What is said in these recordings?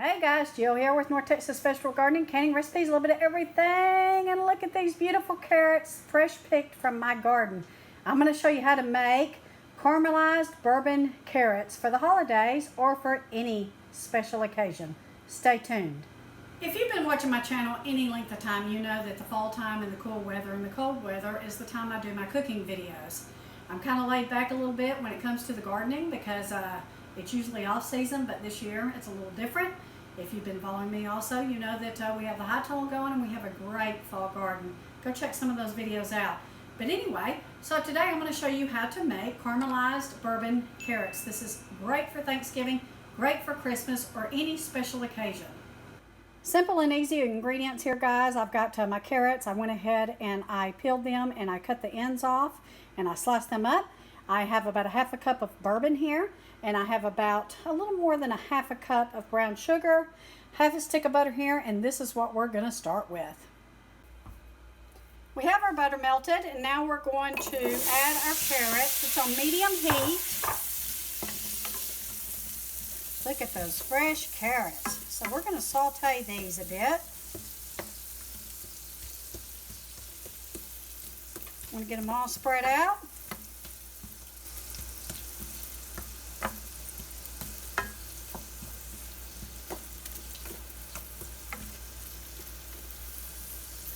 Hey guys, Jill here with North Texas Vegetable Gardening, canning recipes, a little bit of everything. And look at these beautiful carrots, fresh picked from my garden. I'm going to show you how to make caramelized bourbon carrots for the holidays or for any special occasion. Stay tuned. If you've been watching my channel any length of time, you know that the fall time and the cool weather and the cold weather is the time I do my cooking videos. I'm kind of laid back a little bit when it comes to the gardening because it's usually off season, but this year it's a little different. If you've been following me also, you know that we have the high tunnel going and we have a great fall garden. Go check some of those videos out. But anyway, so today I'm going to show you how to make caramelized bourbon carrots. This is great for Thanksgiving, great for Christmas, or any special occasion. Simple and easy ingredients here, guys. I've got my carrots. I went ahead and I peeled them and I cut the ends off and I sliced them up. I have about a half a cup of bourbon here, and I have about a little more than a half a cup of brown sugar, half a stick of butter here, and this is what we're going to start with. We have our butter melted, and now we're going to add our carrots. It's on medium heat. Look at those fresh carrots. So we're going to saute these a bit. I'm going to get them all spread out.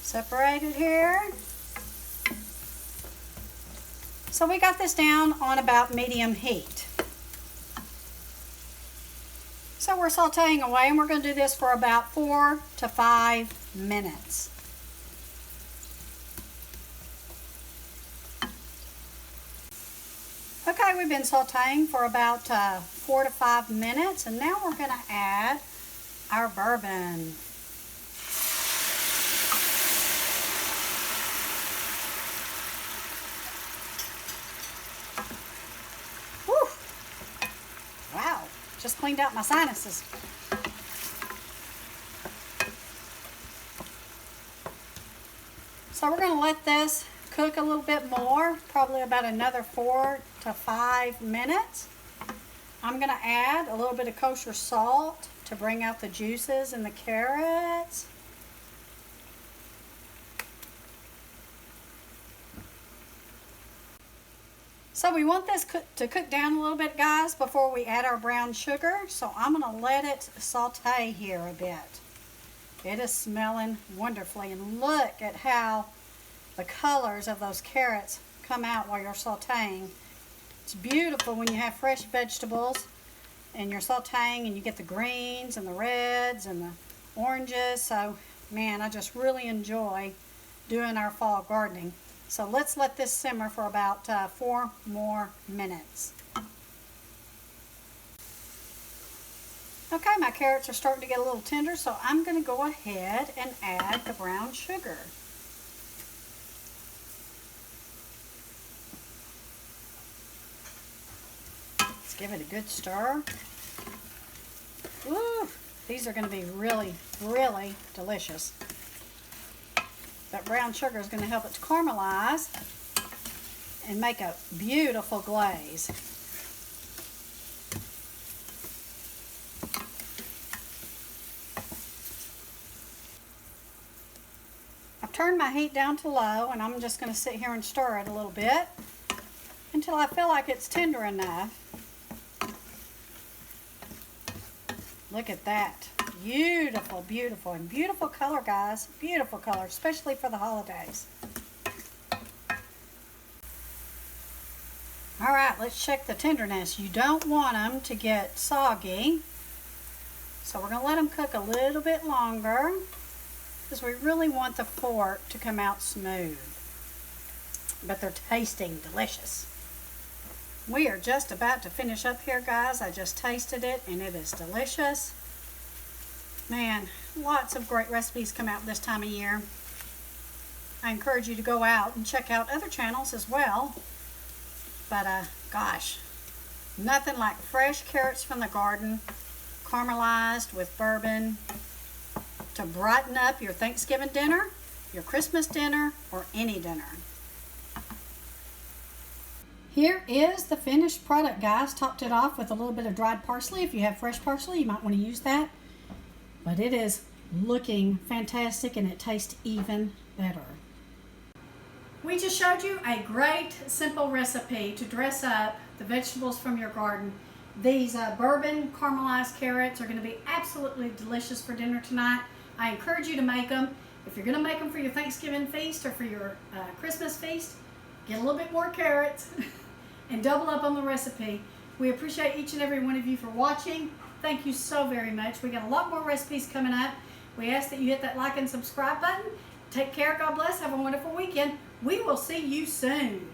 Separated here. So we got this down on about medium heat. So we're sauteing away, and we're going to do this for about 4 to 5 minutes. Okay, we've been sauteing for about 4 to 5 minutes, and now we're going to add our bourbon. Just cleaned out my sinuses. So we're going to let this cook a little bit more, probably about another 4 to 5 minutes. I'm going to add a little bit of kosher salt to bring out the juices in the carrots. So we want this to cook down a little bit, guys, before we add our brown sugar. So I'm going to let it saute here a bit. It is smelling wonderfully. And look at how the colors of those carrots come out while you're sauteing. It's beautiful when you have fresh vegetables and you're sauteing and you get the greens and the reds and the oranges. So, man, I just really enjoy doing our fall gardening. So let's let this simmer for about 4 more minutes. Okay, my carrots are starting to get a little tender, so I'm going to go ahead and add the brown sugar. Let's give it a good stir. Ooh, these are going to be really, really delicious. That brown sugar is going to help it to caramelize and make a beautiful glaze. I've turned my heat down to low, and I'm just going to sit here and stir it a little bit until I feel like it's tender enough. Look at that. Beautiful, beautiful, and beautiful color, guys. Beautiful color, especially for the holidays. All right, let's check the tenderness. You don't want them to get soggy, so we're going to let them cook a little bit longer because we really want the fork to come out smooth. But they're tasting delicious. We are just about to finish up here, guys. I just tasted it, and it is delicious. Man, lots of great recipes come out this time of year. I encourage you to go out and check out other channels as well. But gosh, nothing like fresh carrots from the garden, caramelized with bourbon, to brighten up your Thanksgiving dinner, your Christmas dinner, or any dinner. Here is the finished product, guys. Topped it off with a little bit of dried parsley. If you have fresh parsley, you might want to use that. but it is looking fantastic and it tastes even better. We just showed you a great simple recipe to dress up the vegetables from your garden. These bourbon caramelized carrots are going to be absolutely delicious for dinner tonight. I encourage you to make them. If you're going to make them for your Thanksgiving feast or for your Christmas feast, get a little bit more carrots and double up on the recipe. We appreciate each and every one of you for watching. Thank you so very much. We got a lot more recipes coming up. We ask that you hit that like and subscribe button. Take care. God bless. Have a wonderful weekend. We will see you soon.